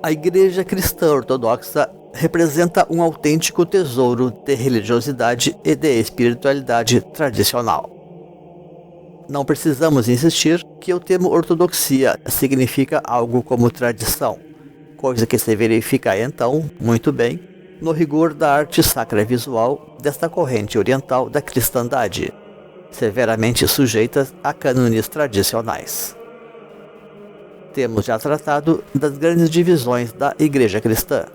A Igreja Cristã Ortodoxa representa um autêntico tesouro de religiosidade e de espiritualidade tradicional. Não precisamos insistir que o termo ortodoxia significa algo como tradição, coisa que se verifica então, muito bem, no rigor da arte sacra visual desta corrente oriental da cristandade, severamente sujeitas a cânones tradicionais. Temos já tratado das grandes divisões da Igreja Cristã,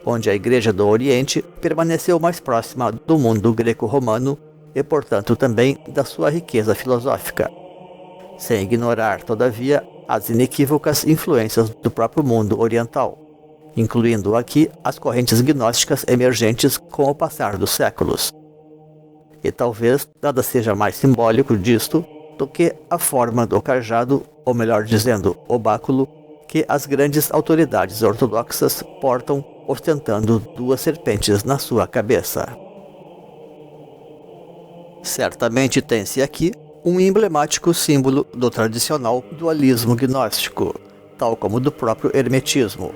onde a Igreja do Oriente permaneceu mais próxima do mundo greco-romano e, portanto, também da sua riqueza filosófica, sem ignorar, todavia, as inequívocas influências do próprio mundo oriental, incluindo aqui as correntes gnósticas emergentes com o passar dos séculos. E talvez nada seja mais simbólico disto do que a forma do cajado, ou melhor dizendo, o báculo, que as grandes autoridades ortodoxas portam ostentando duas serpentes na sua cabeça. Certamente tem-se aqui um emblemático símbolo do tradicional dualismo gnóstico, tal como do próprio hermetismo,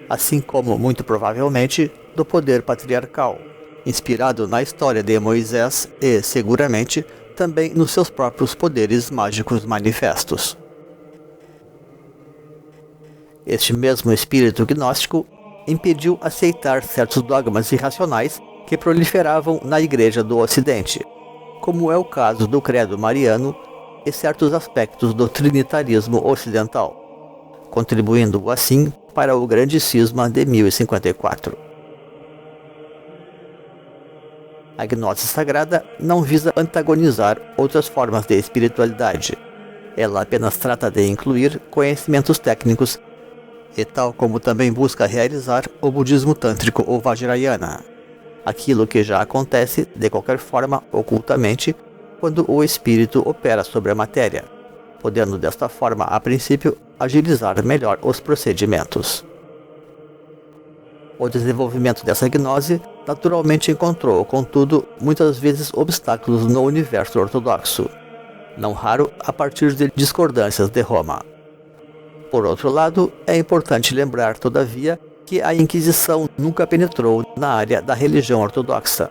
assim como, muito provavelmente, do poder patriarcal, inspirado na história de Moisés e, seguramente, também nos seus próprios poderes mágicos manifestos. Este mesmo espírito gnóstico impediu aceitar certos dogmas irracionais que proliferavam na Igreja do Ocidente, como é o caso do credo mariano e certos aspectos do trinitarismo ocidental, contribuindo assim para o grande cisma de 1054. A gnose sagrada não visa antagonizar outras formas de espiritualidade. Ela apenas trata de incluir conhecimentos técnicos e tal como também busca realizar o budismo tântrico ou vajrayana, aquilo que já acontece de qualquer forma ocultamente quando o espírito opera sobre a matéria, podendo desta forma, a princípio, agilizar melhor os procedimentos. O desenvolvimento dessa gnose naturalmente encontrou, contudo, muitas vezes obstáculos no universo ortodoxo, não raro a partir de discordâncias de Roma. Por outro lado, é importante lembrar, todavia, que a Inquisição nunca penetrou na área da religião ortodoxa,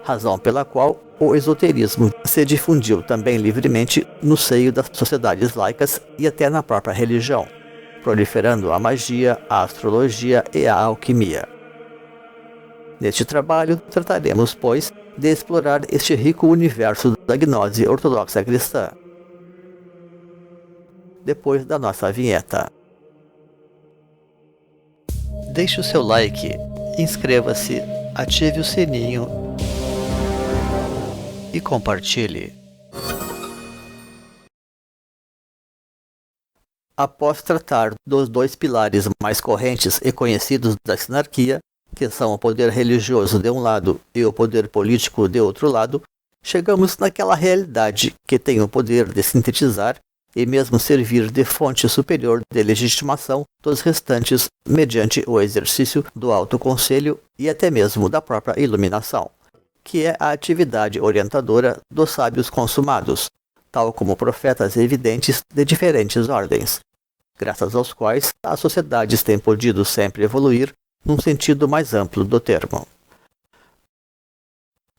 razão pela qual o esoterismo se difundiu também livremente no seio das sociedades laicas e até na própria religião, proliferando a magia, a astrologia e a alquimia. Neste trabalho, trataremos, pois, de explorar este rico universo da gnose ortodoxa cristã. Depois da nossa vinheta. Deixe o seu like, inscreva-se, ative o sininho e compartilhe. Após tratar dos dois pilares mais correntes e conhecidos da sinarquia, que são o poder religioso de um lado e o poder político de outro lado, chegamos naquela realidade que tem o poder de sintetizar e mesmo servir de fonte superior de legitimação dos restantes mediante o exercício do autoconselho e até mesmo da própria iluminação, que é a atividade orientadora dos sábios consumados, tal como profetas evidentes de diferentes ordens, graças aos quais as sociedades têm podido sempre evoluir num sentido mais amplo do termo.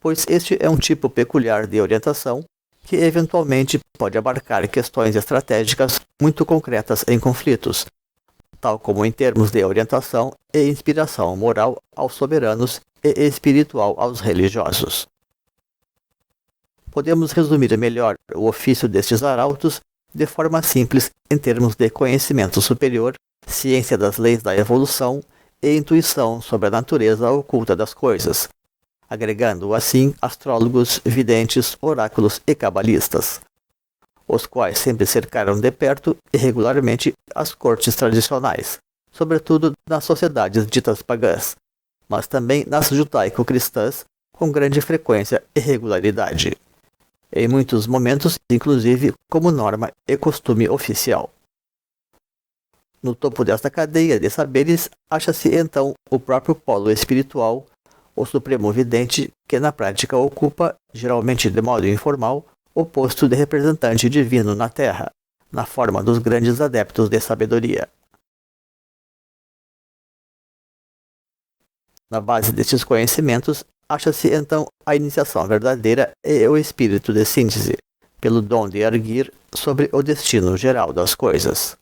Pois este é um tipo peculiar de orientação que eventualmente pode abarcar questões estratégicas muito concretas em conflitos, tal como em termos de orientação e inspiração moral aos soberanos e espiritual aos religiosos. Podemos resumir melhor o ofício destes arautos de forma simples em termos de conhecimento superior, ciência das leis da evolução e intuição sobre a natureza oculta das coisas, agregando assim astrólogos, videntes, oráculos e cabalistas, os quais sempre cercaram de perto e regularmente as cortes tradicionais, sobretudo nas sociedades ditas pagãs, mas também nas judaico-cristãs com grande frequência e regularidade, em muitos momentos inclusive como norma e costume oficial. No topo desta cadeia de saberes acha-se então o próprio polo espiritual, o supremo vidente que na prática ocupa, geralmente de modo informal, o posto de representante divino na Terra, na forma dos grandes adeptos de sabedoria. Na base destes conhecimentos, acha-se então a iniciação verdadeira e o espírito de síntese, pelo dom de erguir sobre o destino geral das coisas.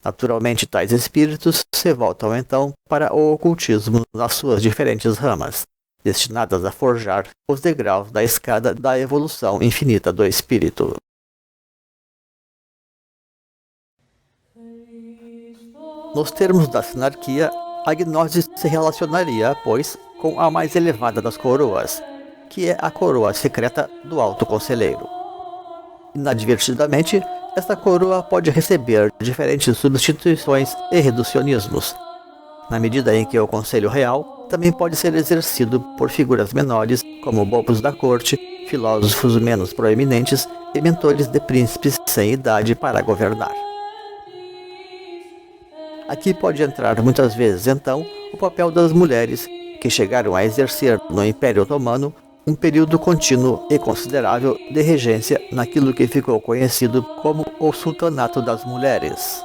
Naturalmente, tais espíritos se voltam então para o ocultismo nas suas diferentes ramas, destinadas a forjar os degraus da escada da evolução infinita do espírito. Nos termos da sinarquia, a gnose se relacionaria, pois, com a mais elevada das coroas, que é a coroa secreta do Alto Conselheiro. Inadvertidamente, esta coroa pode receber diferentes substituições e reducionismos, na medida em que o Conselho Real também pode ser exercido por figuras menores, como bobos da corte, filósofos menos proeminentes e mentores de príncipes sem idade para governar. Aqui pode entrar muitas vezes, então, o papel das mulheres, que chegaram a exercer no Império Otomano um período contínuo e considerável de regência naquilo que ficou conhecido como o Sultanato das Mulheres,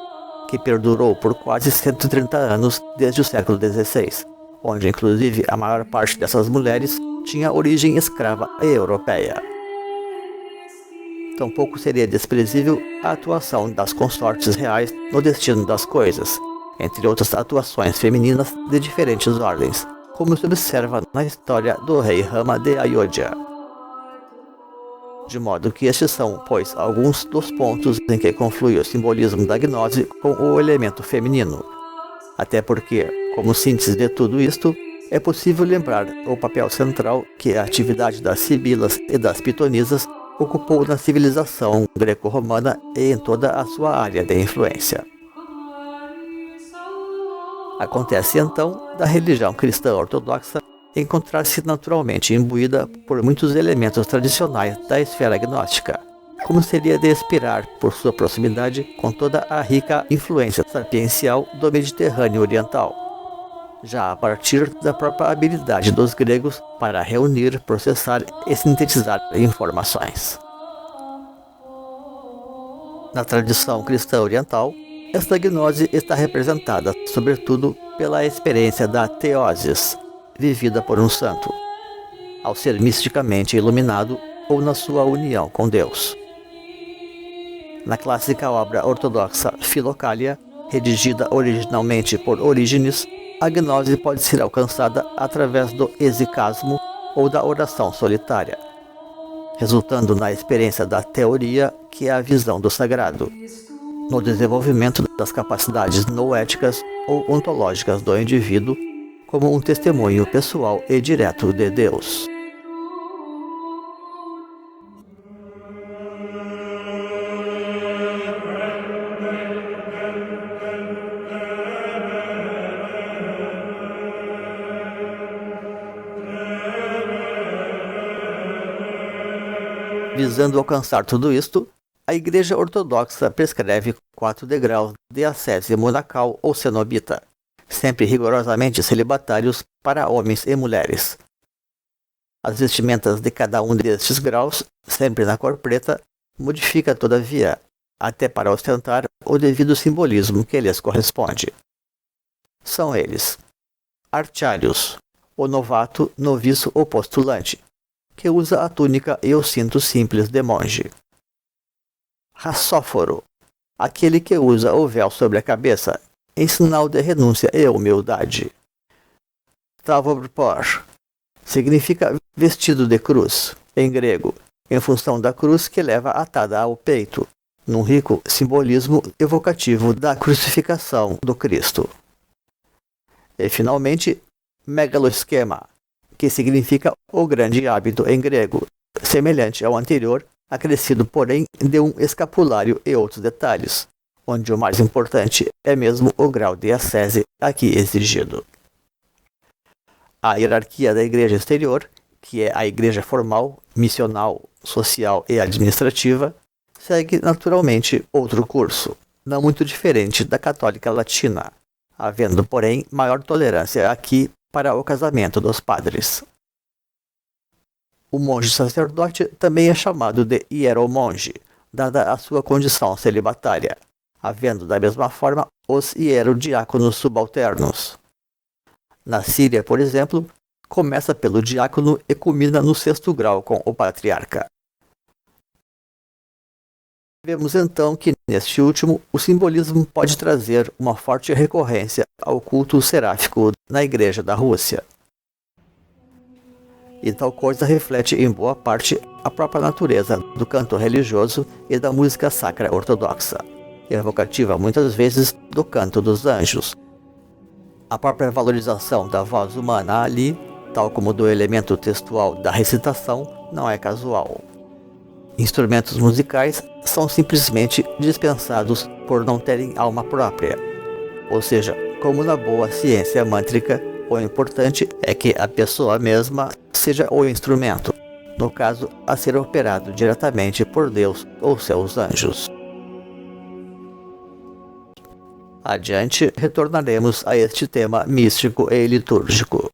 que perdurou por quase 130 anos desde o século XVI, onde inclusive a maior parte dessas mulheres tinha origem escrava e europeia. Tampouco seria desprezível a atuação das consortes reais no destino das coisas, entre outras atuações femininas de diferentes ordens, como se observa na história do rei Rama de Ayodhya. De modo que estes são, pois, alguns dos pontos em que conflui o simbolismo da gnose com o elemento feminino. Até porque, como síntese de tudo isto, é possível lembrar o papel central que a atividade das sibilas e das pitonisas ocupou na civilização greco-romana e em toda a sua área de influência. Acontece então da religião cristã ortodoxa encontrar-se naturalmente imbuída por muitos elementos tradicionais da esfera gnóstica, como seria de esperar por sua proximidade com toda a rica influência sapiencial do Mediterrâneo Oriental, já a partir da própria habilidade dos gregos para reunir, processar e sintetizar informações. Na tradição cristã oriental, esta gnose está representada, sobretudo, pela experiência da teoses, vivida por um santo, ao ser misticamente iluminado ou na sua união com Deus. Na clássica obra ortodoxa Filocália, redigida originalmente por Orígenes, a gnose pode ser alcançada através do exicasmo ou da oração solitária, resultando na experiência da teoria, que é a visão do sagrado, no desenvolvimento das capacidades noéticas ou ontológicas do indivíduo, como um testemunho pessoal e direto de Deus. Visando alcançar tudo isto, a Igreja Ortodoxa prescreve 4 degraus de ascese monacal ou cenobita, sempre rigorosamente celibatários para homens e mulheres. As vestimentas de cada um destes graus, sempre na cor preta, modifica todavia, até para ostentar o devido simbolismo que lhes corresponde. São eles: Artiários, o novato, noviço ou postulante, que usa a túnica e o cinto simples de monge. Rassóforo, aquele que usa o véu sobre a cabeça, em sinal de renúncia e humildade. Tavopor significa vestido de cruz, em grego, em função da cruz que leva atada ao peito, num rico simbolismo evocativo da crucificação do Cristo. E, finalmente, megaloschema, que significa o grande hábito em grego, semelhante ao anterior, acrescido, porém, de um escapulário e outros detalhes, onde o mais importante é mesmo o grau de ascese aqui exigido. A hierarquia da igreja exterior, que é a igreja formal, missional, social e administrativa, segue naturalmente outro curso, não muito diferente da católica latina, havendo, porém, maior tolerância aqui para o casamento dos padres. O monge sacerdote também é chamado de hieromonge, dada a sua condição celibatária, havendo da mesma forma os hierodiáconos subalternos. Na Síria, por exemplo, começa pelo diácono e culmina no 6º grau com o patriarca. Vemos então que, neste último, o simbolismo pode trazer uma forte recorrência ao culto seráfico na Igreja da Rússia. E tal coisa reflete em boa parte a própria natureza do canto religioso e da música sacra ortodoxa, evocativa muitas vezes do canto dos anjos. A própria valorização da voz humana ali, tal como do elemento textual da recitação, não é casual. Instrumentos musicais são simplesmente dispensados por não terem alma própria. Ou seja, como na boa ciência mântrica, o importante é que a pessoa mesma seja o instrumento, no caso, a ser operado diretamente por Deus ou seus anjos. Adiante, retornaremos a este tema místico e litúrgico.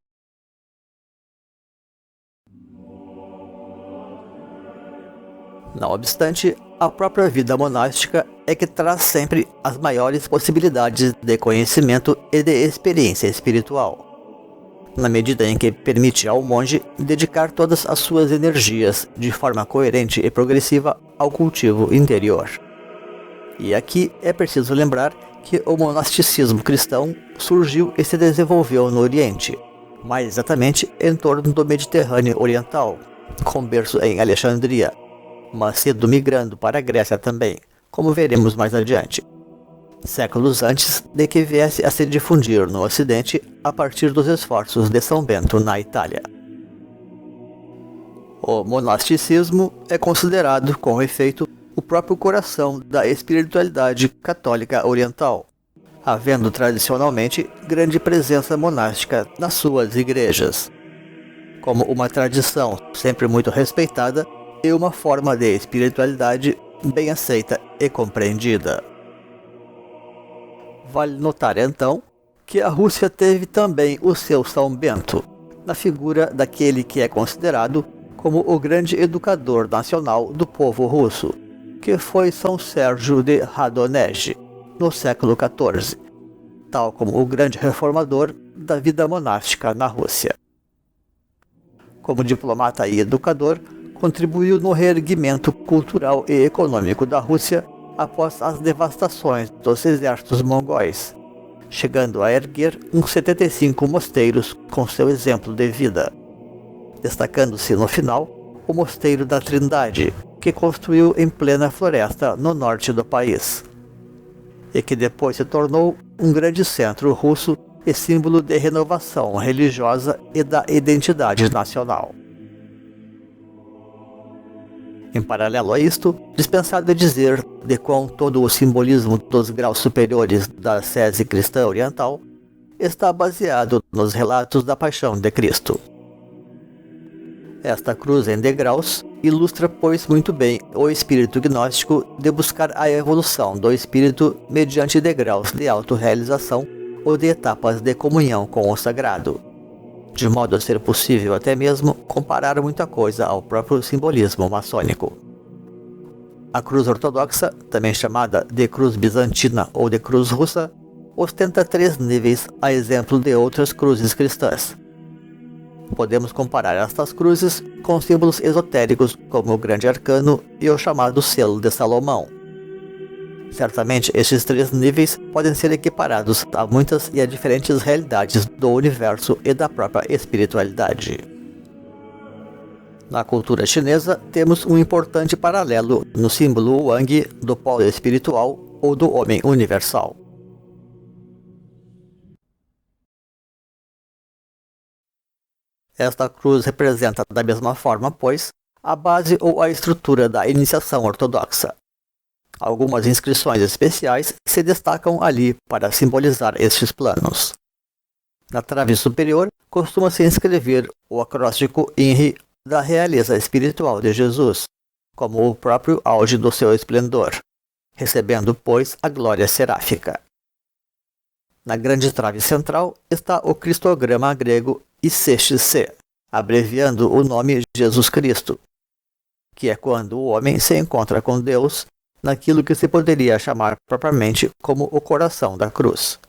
Não obstante, a própria vida monástica é que traz sempre as maiores possibilidades de conhecimento e de experiência espiritual, na medida em que permite ao monge dedicar todas as suas energias de forma coerente e progressiva ao cultivo interior. E aqui é preciso lembrar que o monasticismo cristão surgiu e se desenvolveu no Oriente, mais exatamente em torno do Mediterrâneo Oriental, com berço em Alexandria, mas cedo migrando para a Grécia também, como veremos mais adiante, séculos antes de que viesse a se difundir no Ocidente a partir dos esforços de São Bento na Itália. O monasticismo é considerado, com efeito, o próprio coração da espiritualidade católica oriental, havendo tradicionalmente grande presença monástica nas suas igrejas, como uma tradição sempre muito respeitada e uma forma de espiritualidade bem aceita e compreendida. Vale notar então que a Rússia teve também o seu São Bento, na figura daquele que é considerado como o grande educador nacional do povo russo, que foi São Sérgio de Radonezh, no século XIV, tal como o grande reformador da vida monástica na Rússia. Como diplomata e educador, contribuiu no reerguimento cultural e econômico da Rússia após as devastações dos exércitos mongóis, chegando a erguer uns 75 mosteiros com seu exemplo de vida, destacando-se no final o Mosteiro da Trindade, que construiu em plena floresta no norte do país, e que depois se tornou um grande centro russo e símbolo de renovação religiosa e da identidade nacional. Em paralelo a isto, dispensado é dizer de quão todo o simbolismo dos graus superiores da sese cristã oriental está baseado nos relatos da paixão de Cristo. Esta cruz em degraus ilustra, pois, muito bem o espírito gnóstico de buscar a evolução do espírito mediante degraus de autorrealização ou de etapas de comunhão com o sagrado, de modo a ser possível até mesmo comparar muita coisa ao próprio simbolismo maçônico. A cruz ortodoxa, também chamada de cruz bizantina ou de cruz russa, ostenta 3 níveis a exemplo de outras cruzes cristãs. Podemos comparar estas cruzes com símbolos esotéricos como o grande arcano e o chamado selo de Salomão. Certamente, estes 3 níveis podem ser equiparados a muitas e a diferentes realidades do universo e da própria espiritualidade. Na cultura chinesa, temos um importante paralelo no símbolo Wang do polo espiritual ou do homem universal. Esta cruz representa da mesma forma, pois, a base ou a estrutura da iniciação ortodoxa. Algumas inscrições especiais se destacam ali para simbolizar estes planos. Na trave superior, costuma-se inscrever o acróstico INRI da realeza espiritual de Jesus, como o próprio auge do seu esplendor, recebendo, pois, a glória seráfica. Na grande trave central está o cristograma grego ICXC, abreviando o nome Jesus Cristo, que é quando o homem se encontra com Deus naquilo que se poderia chamar propriamente como o coração da cruz.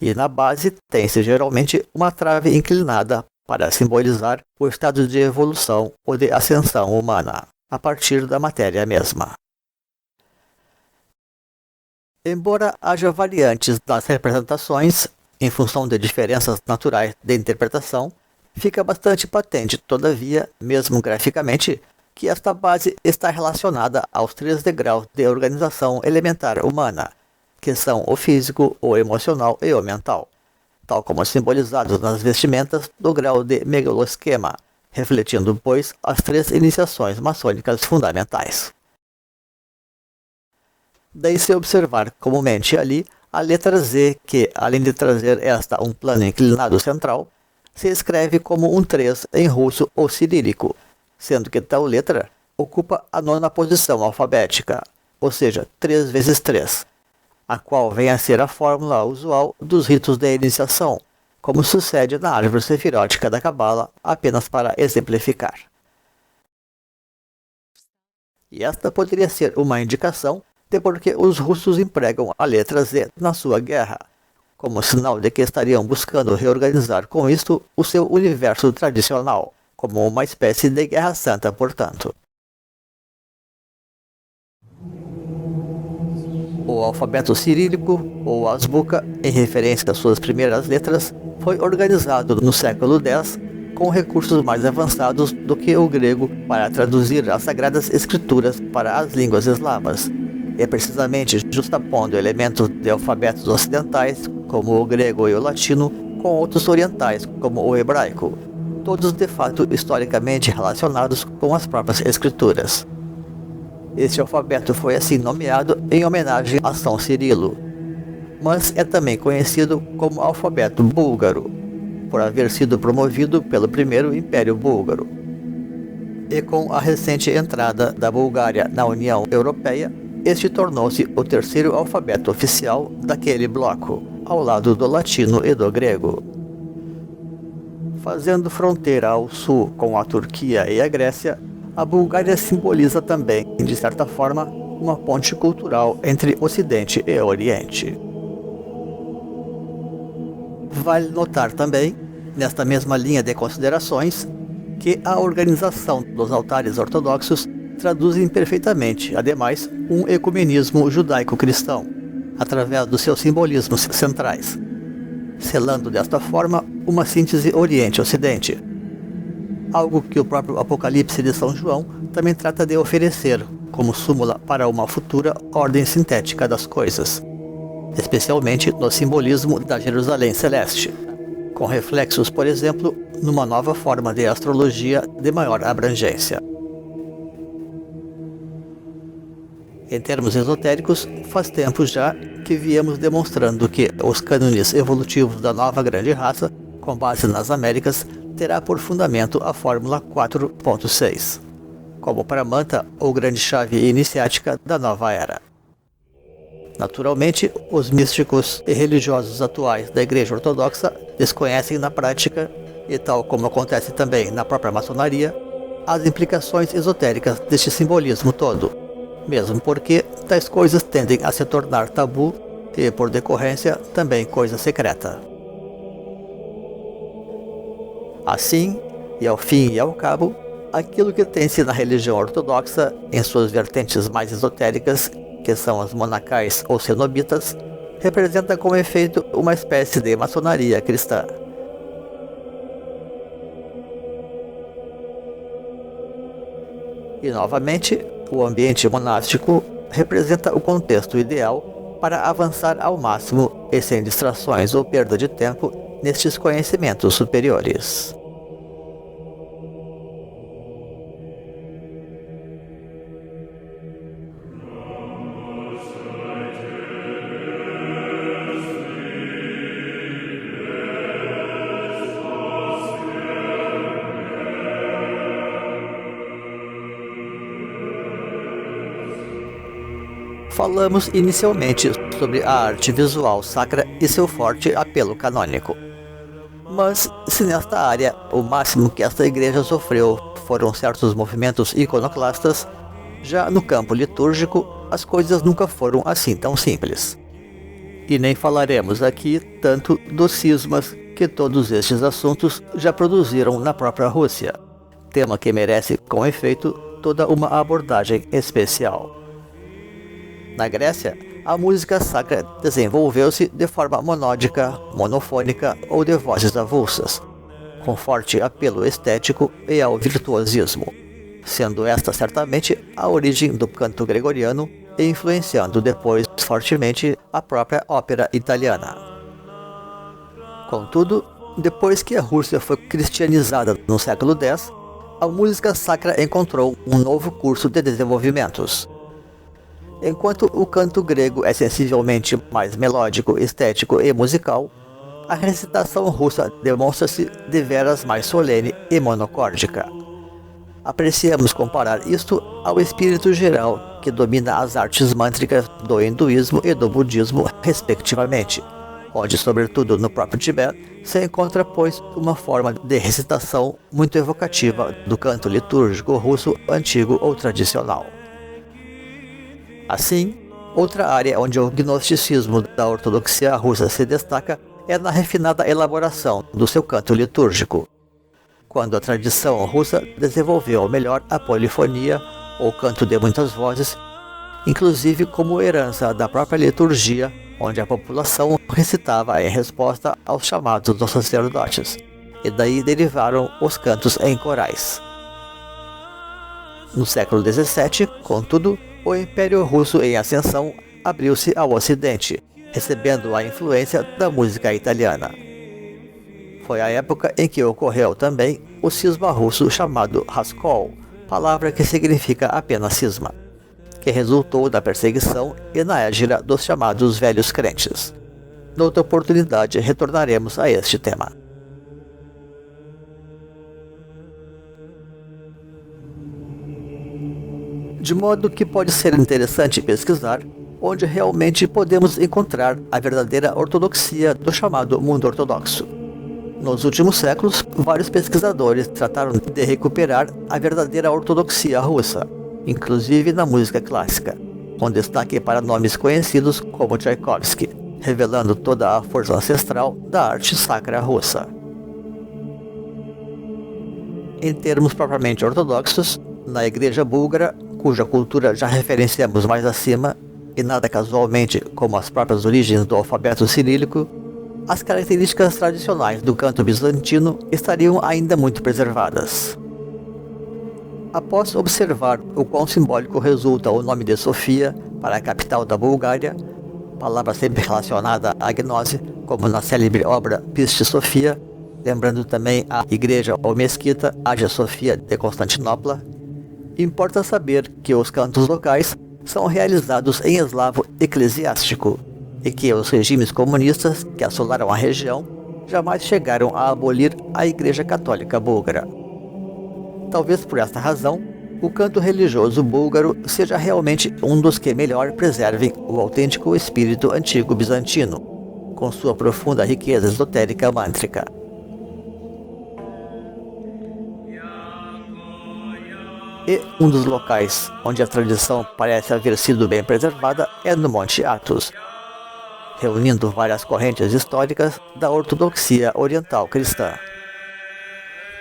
e na base tem-se geralmente uma trave inclinada para simbolizar o estado de evolução ou de ascensão humana, a partir da matéria mesma. Embora haja variantes nas representações, em função de diferenças naturais de interpretação, fica bastante patente, todavia, mesmo graficamente, que esta base está relacionada aos 3 degraus de organização elementar humana, que são o físico, o emocional e o mental, tal como simbolizados nas vestimentas do grau de megalosquema, refletindo, pois, as 3 iniciações maçônicas fundamentais. Daí-se observar comumente ali a letra Z, que, além de trazer esta um plano inclinado central, se escreve como um 3 em russo ou cirílico, sendo que tal letra ocupa a 9ª posição alfabética, ou seja, 3 vezes 3, a qual vem a ser a fórmula usual dos ritos de iniciação, como sucede na árvore sefirótica da Cabala, apenas para exemplificar. E esta poderia ser uma indicação de por que os russos empregam a letra Z na sua guerra, como sinal de que estariam buscando reorganizar com isto o seu universo tradicional, como uma espécie de guerra santa, portanto. O alfabeto cirílico, ou azbuca, em referência às suas primeiras letras, foi organizado no século X com recursos mais avançados do que o grego para traduzir as sagradas escrituras para as línguas eslavas, e precisamente justapondo elementos de alfabetos ocidentais, como o grego e o latino, com outros orientais, como o hebraico, todos de fato historicamente relacionados com as próprias escrituras. Este alfabeto foi assim nomeado em homenagem a São Cirilo, mas é também conhecido como alfabeto búlgaro, por haver sido promovido pelo primeiro Império Búlgaro. E com a recente entrada da Bulgária na União Europeia, este tornou-se o 3º alfabeto oficial daquele bloco, ao lado do latino e do grego. Fazendo fronteira ao sul com a Turquia e a Grécia, a Bulgária simboliza também, de certa forma, uma ponte cultural entre Ocidente e Oriente. Vale notar também, nesta mesma linha de considerações, que a organização dos altares ortodoxos traduzem perfeitamente, ademais, um ecumenismo judaico-cristão, através dos seus simbolismos centrais, selando desta forma uma síntese Oriente-Ocidente, algo que o próprio Apocalipse de São João também trata de oferecer como súmula para uma futura ordem sintética das coisas, especialmente no simbolismo da Jerusalém Celeste, com reflexos, por exemplo, numa nova forma de astrologia de maior abrangência. Em termos esotéricos, faz tempo já que viemos demonstrando que os cânones evolutivos da nova grande raça, com base nas Américas, terá por fundamento a Fórmula 4.6, como para Manta ou grande chave iniciática da nova era. Naturalmente, os místicos e religiosos atuais da Igreja Ortodoxa desconhecem na prática, e tal como acontece também na própria maçonaria, as implicações esotéricas deste simbolismo todo, mesmo porque tais coisas tendem a se tornar tabu e, por decorrência, também coisa secreta. Assim, e ao fim e ao cabo, aquilo que tem-se na religião ortodoxa, em suas vertentes mais esotéricas, que são as monacais ou cenobitas, representa com efeito uma espécie de maçonaria cristã. E novamente, o ambiente monástico representa o contexto ideal para avançar ao máximo e sem distrações ou perda de tempo nestes conhecimentos superiores. Falamos inicialmente sobre a arte visual sacra e seu forte apelo canônico. Mas, se nesta área o máximo que esta igreja sofreu foram certos movimentos iconoclastas, já no campo litúrgico as coisas nunca foram assim tão simples. E nem falaremos aqui tanto dos cismas que todos estes assuntos já produziram na própria Rússia, tema que merece, com efeito, toda uma abordagem especial. Na Grécia, a música sacra desenvolveu-se de forma monódica, monofônica ou de vozes avulsas, com forte apelo estético e ao virtuosismo, sendo esta certamente a origem do canto gregoriano e influenciando depois fortemente a própria ópera italiana. Contudo, depois que a Rússia foi cristianizada no século X, a música sacra encontrou um novo curso de desenvolvimentos. Enquanto o canto grego é sensivelmente mais melódico, estético e musical, a recitação russa demonstra-se deveras mais solene e monocórdica. Apreciamos comparar isto ao espírito geral que domina as artes mântricas do hinduísmo e do budismo, respectivamente, onde, sobretudo no próprio Tibete, se encontra, pois, uma forma de recitação muito evocativa do canto litúrgico russo antigo ou tradicional. Assim, outra área onde o gnosticismo da ortodoxia russa se destaca é na refinada elaboração do seu canto litúrgico, quando a tradição russa desenvolveu melhor a polifonia, ou canto de muitas vozes, inclusive como herança da própria liturgia, onde a população recitava em resposta aos chamados dos sacerdotes, e daí derivaram os cantos em corais. No século XVII, contudo, o Império Russo em ascensão abriu-se ao Ocidente, recebendo a influência da música italiana. Foi a época em que ocorreu também o cisma russo chamado Raskol, palavra que significa apenas cisma, que resultou da perseguição e na égira dos chamados velhos crentes. Noutra oportunidade retornaremos a este tema. De modo que pode ser interessante pesquisar onde realmente podemos encontrar a verdadeira ortodoxia do chamado mundo ortodoxo. Nos últimos séculos, vários pesquisadores trataram de recuperar a verdadeira ortodoxia russa, inclusive na música clássica, com destaque para nomes conhecidos como Tchaikovsky, revelando toda a força ancestral da arte sacra russa. Em termos propriamente ortodoxos, na Igreja Búlgara, cuja cultura já referenciamos mais acima, e nada casualmente como as próprias origens do alfabeto cirílico, as características tradicionais do canto bizantino estariam ainda muito preservadas. Após observar o quão simbólico resulta o nome de Sofia para a capital da Bulgária, palavra sempre relacionada à gnose, como na célebre obra Piste Sofia, lembrando também a igreja ou mesquita Hagia Sofia de Constantinopla, importa saber que os cantos locais são realizados em eslavo eclesiástico, e que os regimes comunistas que assolaram a região jamais chegaram a abolir a Igreja Católica Búlgara. Talvez por esta razão, o canto religioso búlgaro seja realmente um dos que melhor preservem o autêntico espírito antigo bizantino, com sua profunda riqueza esotérica mântrica. E um dos locais onde a tradição parece haver sido bem preservada é no Monte Athos, reunindo várias correntes históricas da ortodoxia oriental cristã.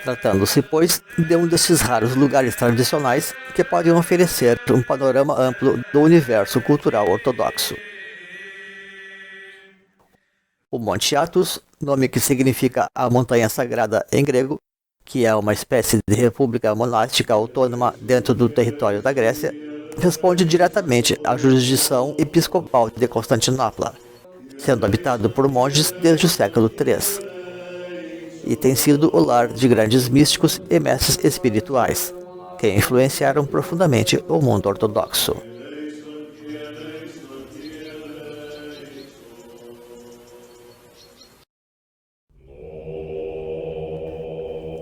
Tratando-se, pois, de um desses raros lugares tradicionais que podem oferecer um panorama amplo do universo cultural ortodoxo. O Monte Athos, nome que significa a montanha sagrada em grego, que é uma espécie de república monástica autônoma dentro do território da Grécia, responde diretamente à jurisdição episcopal de Constantinopla, sendo habitado por monges desde o século III, e tem sido o lar de grandes místicos e mestres espirituais, que influenciaram profundamente o mundo ortodoxo.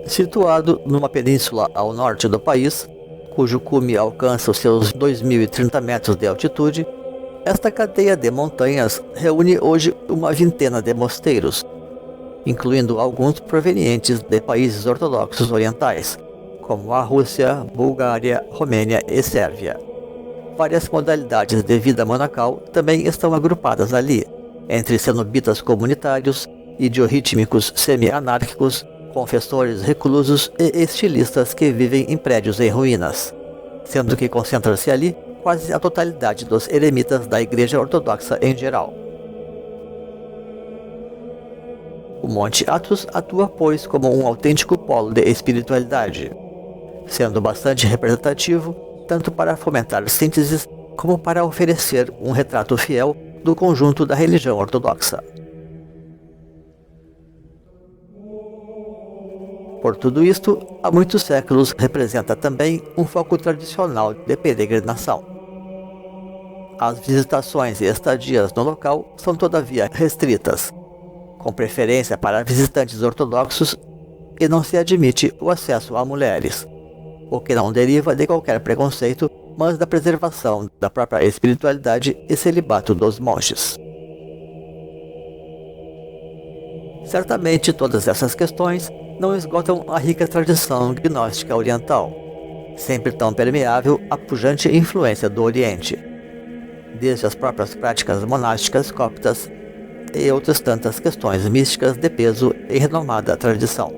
Situado numa península ao norte do país, cujo cume alcança os seus 2.030 metros de altitude, esta cadeia de montanhas reúne hoje uma vintena de mosteiros, incluindo alguns provenientes de países ortodoxos orientais, como a Rússia, Bulgária, Romênia e Sérvia. Várias modalidades de vida monacal também estão agrupadas ali, entre cenobitas comunitários, idiorrítmicos semi-anárquicos, confessores reclusos e estilistas que vivem em prédios em ruínas, sendo que concentra-se ali quase a totalidade dos eremitas da Igreja Ortodoxa em geral. O Monte Athos atua, pois, como um autêntico polo de espiritualidade, sendo bastante representativo tanto para fomentar sínteses como para oferecer um retrato fiel do conjunto da religião ortodoxa. Por tudo isto, há muitos séculos representa também um foco tradicional de peregrinação. As visitações e estadias no local são todavia restritas, com preferência para visitantes ortodoxos, e não se admite o acesso a mulheres, o que não deriva de qualquer preconceito, mas da preservação da própria espiritualidade e celibato dos monges. Certamente todas essas questões não esgotam a rica tradição gnóstica oriental, sempre tão permeável à pujante influência do Oriente, desde as próprias práticas monásticas coptas e outras tantas questões místicas de peso e renomada tradição.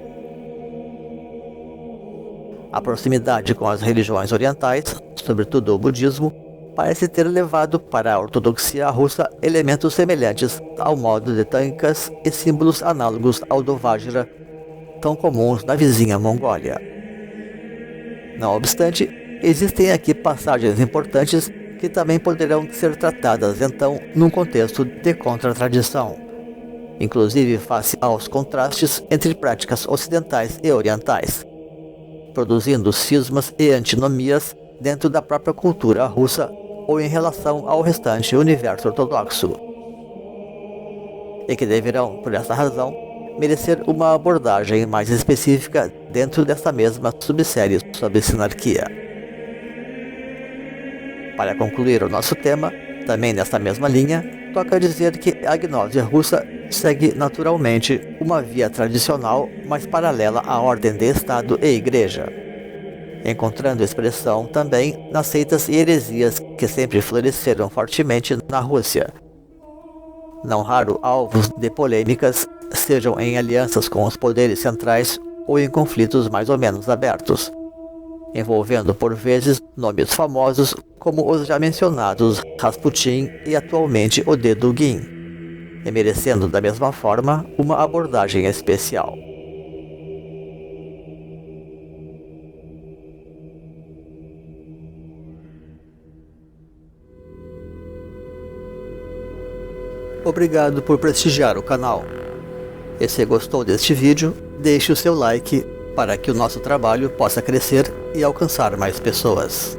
A proximidade com as religiões orientais, sobretudo o budismo, parece ter levado para a ortodoxia russa elementos semelhantes ao modo de tânicas e símbolos análogos ao do Vajra, tão comuns na vizinha Mongólia. Não obstante, existem aqui passagens importantes que também poderão ser tratadas então num contexto de contratradição, inclusive face aos contrastes entre práticas ocidentais e orientais, produzindo cismas e antinomias dentro da própria cultura russa ou em relação ao restante universo ortodoxo, e que deverão, por essa razão, merecer uma abordagem mais específica dentro dessa mesma subsérie sobre sinarquia. Para concluir o nosso tema, também nesta mesma linha, toca dizer que a gnose russa segue naturalmente uma via tradicional, mas paralela à ordem de Estado e Igreja, encontrando expressão também nas seitas e heresias que sempre floresceram fortemente na Rússia, não raro alvos de polêmicas, sejam em alianças com os poderes centrais ou em conflitos mais ou menos abertos, envolvendo por vezes nomes famosos como os já mencionados Rasputin e atualmente o de Dugin, e merecendo da mesma forma uma abordagem especial. Obrigado por prestigiar o canal. E se gostou deste vídeo, deixe o seu like para que o nosso trabalho possa crescer e alcançar mais pessoas.